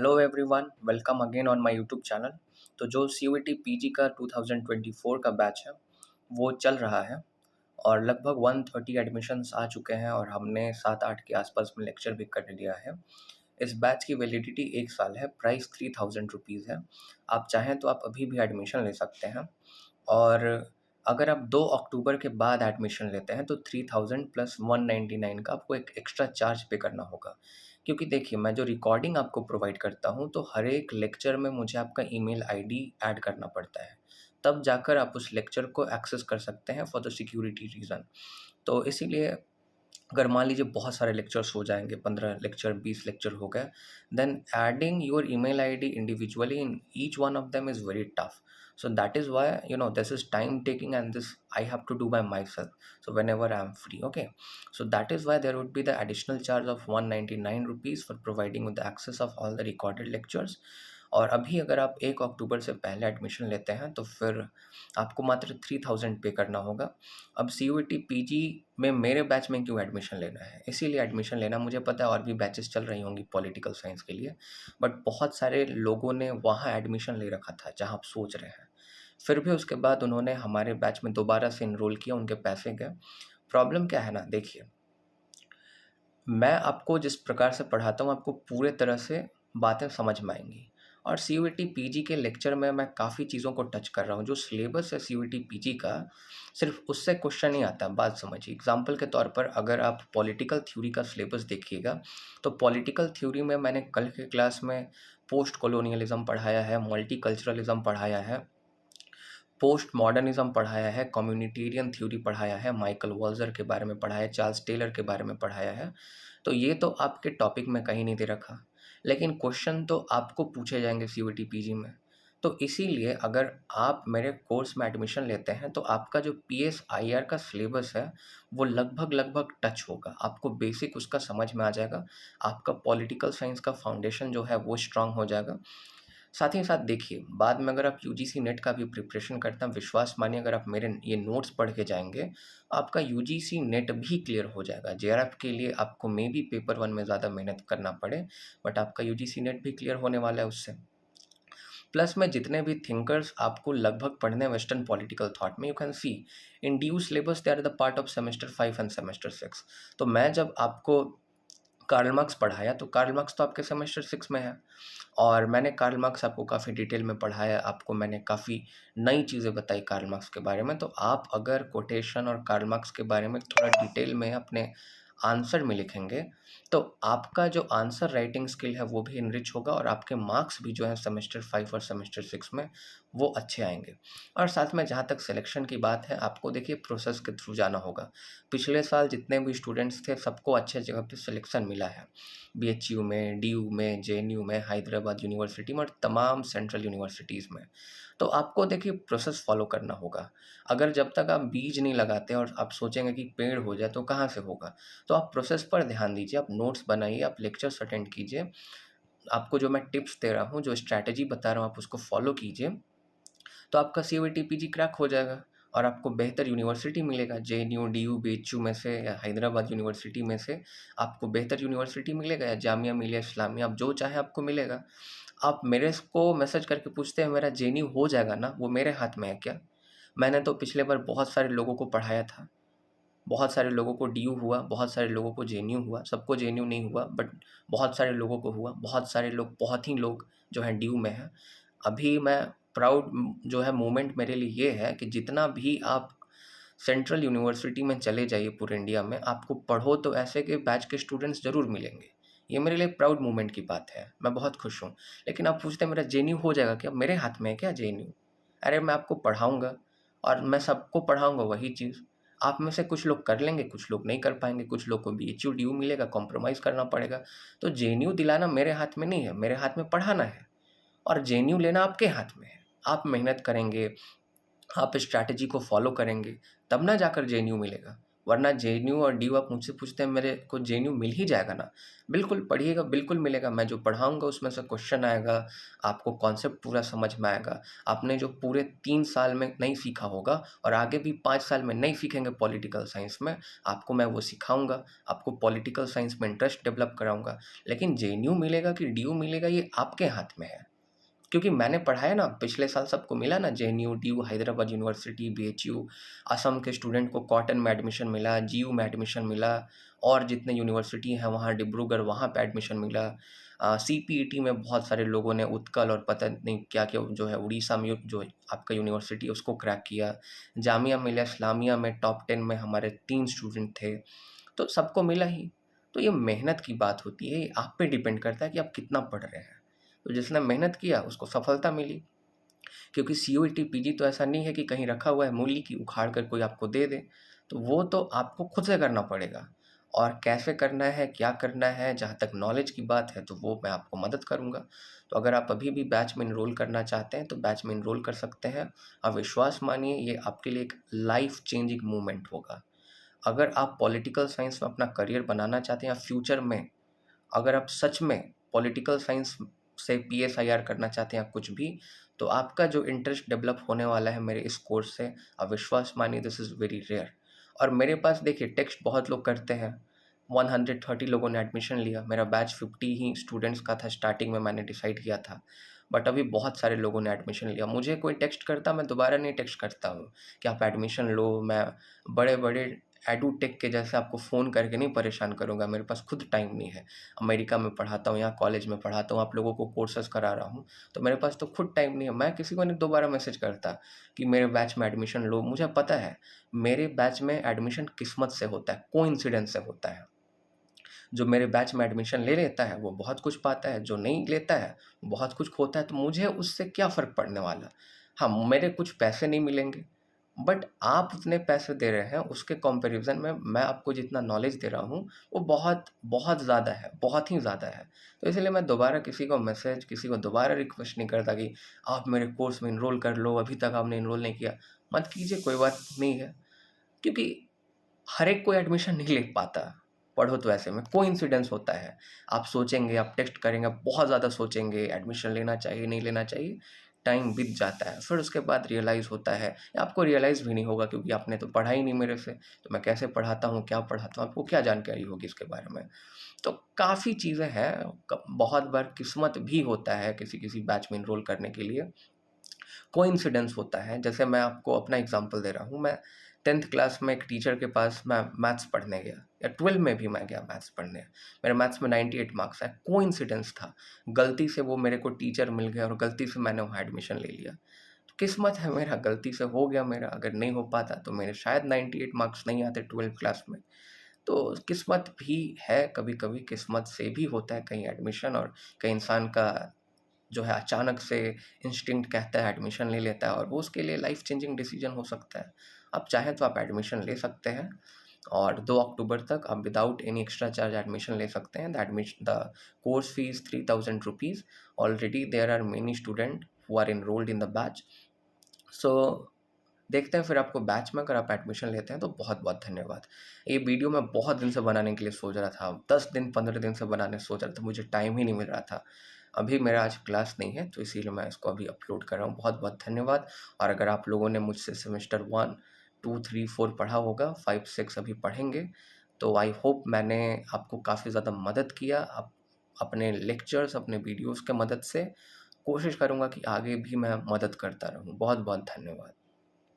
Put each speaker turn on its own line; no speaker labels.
Hello everyone, welcome again on my YouTube channel. तो जो CUET PG का 2024 का बैच है वो चल रहा है और लगभग 130 एडमिशन्स आ चुके हैं और हमने 7-8 के आसपास में लेक्चर भी कर लिया है। इस बैच की वैलिडिटी 1 साल है, प्राइस 3000 रुपीज़ है। आप चाहें तो आप अभी भी एडमिशन ले सकते हैं और अगर आप 2 अक्टूबर के बाद एडमिशन लेते हैं तो 3000 प्लस 199 का आपको एक एक्स्ट्रा चार्ज पे करना होगा। क्योंकि देखिए, मैं जो रिकॉर्डिंग आपको प्रोवाइड करता हूँ तो हर एक लेक्चर में मुझे आपका ईमेल आईडी ऐड करना पड़ता है। तब जाकर आप उस लेक्चर को एक्सेस कर सकते हैं फॉर द सिक्योरिटी रीज़न। तो इसीलिए अगर मान लीजिए बहुत सारे लेक्चर्स हो जाएँगे, 15 लेक्चर, 20 लेक्चर हो गए, then adding your email ID individually in each one of them is very tough. So that is why, this is time taking and this I have to do by myself. So whenever I am free, okay. So that is why there would be the additional charge of 199 rupees for providing with the access of all the recorded lectures. और अभी अगर आप 1 अक्टूबर से पहले admission लेते हैं तो फिर आपको मात्र 3000 पे करना होगा। अब CUET पीजी में मेरे बैच में क्यों एडमिशन लेना है? इसीलिए एडमिशन लेना, मुझे पता है और भी बैचेस चल रही होंगी पॉलिटिकल साइंस के लिए, बट बहुत सारे लोगों ने वहाँ एडमिशन ले रखा था जहाँ आप सोच रहे हैं। फिर भी उसके बाद उन्होंने हमारे बैच में दोबारा से एनरोल किया, उनके पैसे गए। प्रॉब्लम क्या है ना, देखिए, मैं आपको जिस प्रकार से पढ़ाता हूँ आपको पूरे तरह से बातें समझ में आएँगी और CUET पीजी के लेक्चर में मैं काफ़ी चीज़ों को टच कर रहा हूँ। जो सिलेबस है CUET पीजी का, सिर्फ़ उससे क्वेश्चन नहीं आता, बात समझिए। एग्ज़ाम्पल के तौर पर अगर आप पॉलिटिकल थ्योरी का सिलेबस देखिएगा, तो पॉलिटिकल थ्योरी में मैंने कल के क्लास में पोस्ट कॉलोनियलिज़्म पढ़ाया है, मल्टीकल्चरलिज़्म पढ़ाया है, पोस्ट मॉडर्निज़्म पढ़ाया है, कम्युनिटेरियन थ्योरी पढ़ाया है, माइकल वाल्ज़र के बारे में पढ़ाया है, चार्ल्स टेलर के बारे में पढ़ाया है। तो ये तो आपके टॉपिक में कहीं नहीं दे रखा, लेकिन क्वेश्चन तो आपको पूछे जाएँगे CUET पीजी में। तो इसीलिए अगर आप मेरे कोर्स में एडमिशन लेते हैं तो आपका जो PSIR का सिलेबस है वो लगभग टच होगा। आपको बेसिक उसका समझ में आ जाएगा, आपका पॉलिटिकल साइंस का फाउंडेशन जो है वो स्ट्रॉन्ग हो जाएगा। साथ ही साथ देखिए, बाद में अगर आप यूजीसी नेट का भी प्रिपरेशन करते हैं, विश्वास मानिए, अगर आप मेरे ये नोट्स पढ़ के जाएँगे, आपका यूजीसी नेट भी क्लियर हो जाएगा। JRF के लिए आपको मेबी पेपर 1 में ज़्यादा मेहनत करना पड़े, बट आपका यूजीसी नेट भी क्लियर होने वाला है उससे। प्लस में जितने भी थिंकर्स आपको लगभग पढ़ने हैं वेस्टर्न पॉलिटिकल थॉट में, you can see in the syllabus they are the part of semester 5 and semester 6। तो मैं जब आपको कार्ल मार्क्स पढ़ाया तो कार्ल मार्क्स तो आपके सेमेस्टर 6 में है और मैंने कार्ल मार्क्स आपको काफ़ी डिटेल में पढ़ाया, आपको मैंने काफ़ी नई चीज़ें बताई कार्ल मार्क्स के बारे में। तो आप अगर कोटेशन और कार्ल मार्क्स के बारे में थोड़ा डिटेल में अपने आंसर में लिखेंगे, तो आपका जो आंसर राइटिंग स्किल है वो भी इनरिच होगा और आपके मार्क्स भी जो है सेमेस्टर 5 और सेमेस्टर 6 में वो अच्छे आएँगे। और साथ में जहाँ तक सिलेक्शन की बात है, आपको देखिए प्रोसेस के थ्रू जाना होगा। पिछले साल जितने भी स्टूडेंट्स थे सबको अच्छे जगह पे सिलेक्शन मिला है। BHU में, DU में, JNU में, हैदराबाद यूनिवर्सिटी में और तमाम सेंट्रल यूनिवर्सिटीज़ में। तो आपको देखिए प्रोसेस फ़ॉलो करना होगा। अगर जब तक आप बीज नहीं लगाते और आप सोचेंगे कि पेड़ हो जाए तो कहाँ से होगा? तो आप प्रोसेस पर ध्यान दीजिए, आप नोट्स बनाइए, आप लेक्चर्स अटेंड कीजिए। आपको जो मैं टिप्स दे रहा हूँ, जो स्ट्रैटेजी बता रहा हूँ, आप उसको फ़ॉलो कीजिए, तो आपका CUET पीजी क्रैक हो जाएगा और आपको बेहतर यूनिवर्सिटी मिलेगा। JNU, DU, BHU में से या हैदराबाद यूनिवर्सिटी में से आपको बेहतर यूनिवर्सिटी मिलेगा या जामिया मिलिया इस्लामिया, आप जो चाहें आपको मिलेगा। आप मेरे को मैसेज करके पूछते हैं मेरा JNU हो जाएगा ना? वो मेरे हाथ में है क्या? मैंने तो पिछले बार बहुत सारे लोगों को पढ़ाया था। बहुत सारे लोगों को DU हुआ, बहुत सारे लोगों को JNU हुआ, सबको JNU नहीं हुआ, बट बहुत सारे लोगों को हुआ। बहुत सारे लोग, बहुत ही लोग जो हैं DU में हैं। अभी मैं प्राउड जो है मोमेंट मेरे लिए ये है कि जितना भी आप सेंट्रल यूनिवर्सिटी में चले जाइए पूरे इंडिया में, आपको पढ़ो तो ऐसे के बैच के स्टूडेंट्स ज़रूर मिलेंगे। ये मेरे लिए प्राउड मोमेंट की बात है, मैं बहुत खुश हूँ। लेकिन आप पूछते हैं मेरा JNU हो जाएगा क्या? मेरे हाथ में है क्या JNU? अरे मैं आपको पढ़ाऊँगा और मैं सबको पढ़ाऊँगा वही चीज़। आप में से कुछ लोग कर लेंगे, कुछ लोग नहीं कर पाएँगे, कुछ लोग को BHU, DU मिलेगा, कॉम्प्रोमाइज़ करना पड़ेगा। तो JNU दिलाना मेरे हाथ में नहीं है, मेरे हाथ में पढ़ाना है और JNU लेना आपके हाथ में है। आप मेहनत करेंगे, आप स्ट्रैटेजी को फ़ॉलो करेंगे, तब ना जाकर JNU मिलेगा। वरना जेएनयू और डीयू आप मुझसे पूछते हैं मेरे को जेएनयू मिल ही जाएगा ना? बिल्कुल पढ़िएगा, बिल्कुल मिलेगा। मैं जो पढ़ाऊँगा उसमें से क्वेश्चन आएगा, आपको कॉन्सेप्ट पूरा समझ में आएगा। आपने जो पूरे 3 साल में नहीं सीखा होगा और आगे भी 5 साल में नहीं सीखेंगे पॉलिटिकल साइंस में, आपको मैं वो सिखाऊँगा, आपको पॉलिटिकल साइंस में इंटरेस्ट डेवलप कराऊँगा। लेकिन जेएनयू मिलेगा कि डीयू मिलेगा ये आपके हाथ में है। क्योंकि मैंने पढ़ाया ना, पिछले साल सबको मिला ना, JNU, DU, Hyderabad university, BHU, Assam के स्टूडेंट को कॉटन में एडमिशन मिला, जीयू में एडमिशन मिला, और जितने यूनिवर्सिटी हैं वहाँ डिब्रूगढ़, वहाँ पे एडमिशन मिला। सीपीईटी में बहुत सारे लोगों ने उत्कल और पता नहीं क्या-क्या जो है उड़ीसा में जो आपका यूनिवर्सिटी है उसको क्रैक किया। जामिया मिलिया इस्लामिया में टॉप 10 में हमारे 3 स्टूडेंट थे, तो सबको मिला ही। तो ये मेहनत की बात होती है, ये आप पे डिपेंड करता है कि आप कितना पढ़ रहे हैं। तो जिसने मेहनत किया उसको सफलता मिली, क्योंकि सीयूईटी पीजी तो ऐसा नहीं है कि कहीं रखा हुआ है मूली की उखाड़ कर कोई आपको दे दे। तो वो तो आपको खुद से करना पड़ेगा, और कैसे करना है, क्या करना है, जहाँ तक नॉलेज की बात है तो वो मैं आपको मदद करूँगा। तो अगर आप अभी भी बैच में एनरोल करना चाहते हैं तो बैच में एनरोल कर सकते हैं। आप विश्वास मानिए ये आपके लिए एक लाइफ चेंजिंग मूवमेंट होगा। अगर आप पॉलिटिकल साइंस में अपना करियर बनाना चाहते हैं या फ्यूचर में अगर आप सच में पॉलिटिकल साइंस से पीएसआईआर करना चाहते हैं या कुछ भी, तो आपका जो इंटरेस्ट डेवलप होने वाला है मेरे इस कोर्स से, आप विश्वास मानिए दिस इज़ वेरी रेयर। और मेरे पास देखिए टेक्स्ट बहुत लोग करते हैं, 130 लोगों ने एडमिशन लिया, मेरा बैच 50 ही स्टूडेंट्स का था, स्टार्टिंग में मैंने डिसाइड किया था। बट अभी बहुत सारे लोगों ने एडमिशन लिया, मुझे कोई टेक्स्ट करता मैं दोबारा नहीं टेक्स्ट करता हूँ कि आप एडमिशन लो। मैं बड़े-बड़े एडुटेक के जैसे आपको फ़ोन करके नहीं परेशान करूँगा, मेरे पास खुद टाइम नहीं है। अमेरिका में पढ़ाता हूँ, यहाँ कॉलेज में पढ़ाता हूँ, आप लोगों को कोर्सेज़ करा रहा हूँ, तो मेरे पास तो खुद टाइम नहीं है। मैं किसी को नहीं दोबारा मैसेज करता कि मेरे बैच में एडमिशन लो। मुझे पता है, मेरे बैच में एडमिशन किस्मत से होता है, कोइंसिडेंस से होता है। जो मेरे बैच में एडमिशन ले लेता है, वो बहुत कुछ पाता है, जो नहीं लेता है, बहुत कुछ खोता है, तो मुझे उससे क्या फ़र्क पड़ने वाला? हाँ, मेरे कुछ पैसे नहीं मिलेंगे, बट आप जितने पैसे दे रहे हैं, उसके कंपैरिज़न में मैं आपको जितना नॉलेज दे रहा हूँ, वो बहुत, बहुत ज़्यादा है, बहुत ही ज़्यादा है। तो इसलिए मैं दोबारा किसी को मैसेज, किसी को दोबारा रिक्वेस्ट नहीं करता कि आप मेरे कोर्स में एनरोल कर लो, अभी तक आपने एनरोल नहीं किया। मत कीजिए, कोई बात नहीं है, क्योंकि हर एक कोई एडमिशन नहीं ले पाता। पढ़ो तो ऐसे में कोइंसिडेंस होता है। आप सोचेंगे, आप टेस्ट करेंगे, आप बहुत ज़्यादा सोचेंगे, एडमिशन लेना चाहिए, नहीं लेना चाहिए, टाइम बीत जाता है। फिर उसके बाद रियलाइज़ होता है, या आपको रियलाइज़ भी नहीं होगा क्योंकि आपने तो पढ़ा ही नहीं मेरे से, तो मैं कैसे पढ़ाता हूँ, क्या पढ़ाता हूँ, आपको क्या जानकारी होगी इसके बारे में। तो काफ़ी चीज़ें हैं, क बहुत बार किस्मत भी होता है किसी-किसी बैच में एनरोल करने के लिए। कोइंसिडेंस होता है। जैसे मैं आपको अपना एग्ज़ाम्पल दे रहा हूँ, मैं 10th क्लास में एक टीचर के पास मैं मैथ्स पढ़ने गया, या 12 में भी मैं गया मैथ्स पढ़ने। मेरे मैथ्स में 98 मार्क्स आए, कोइंसिडेंस था। गलती से वो मेरे को टीचर मिल गया और गलती से मैंने वहाँ एडमिशन ले लिया। तो किस्मत है मेरा, गलती से हो गया मेरा, अगर नहीं हो पाता तो मेरे शायद 98 मार्क्स नहीं आते 12th क्लास में। तो किस्मत भी है, कभी-कभी किस्मत से भी होता है कहीं एडमिशन, और कई इंसान का जो है अचानक से इंस्टिंक्ट कहता है एडमिशन ले लेता है, और वो उसके लिए लाइफ चेंजिंग डिसीजन हो सकता है। आप चाहें तो आप एडमिशन ले सकते हैं, और 2 अक्टूबर तक आप without any extra charge admission ले सकते हैं। The course fee is 3000 rupees. Already there are many student who are enrolled in the batch. So देखते हैं फिर आपको बैच में अगर आप एडमिशन लेते हैं तो बहुत-बहुत धन्यवाद। ये वीडियो मैं बहुत दिन से बनाने के लिए सोच रहा था, 10 दिन 15 दिन से बनाने सोच रहा था, मुझे टाइम ही नहीं मिल रहा था। अभी मेरा आज क्लास नहीं है तो इसीलिए मैं इसको अभी अपलोड कर रहा हूँ। बहुत-बहुत धन्यवाद। और अगर आप लोगों ने मुझसे सेमेस्टर 1, 2, 3, 4 पढ़ा होगा, 5, 6 अभी पढ़ेंगे, तो आई होप मैंने आपको काफ़ी ज़्यादा मदद किया। अपने लेक्चर्स, अपने वीडियोज़ के मदद से कोशिश करूँगा कि आगे भी मैं मदद करता रहूँ। बहुत-बहुत धन्यवाद।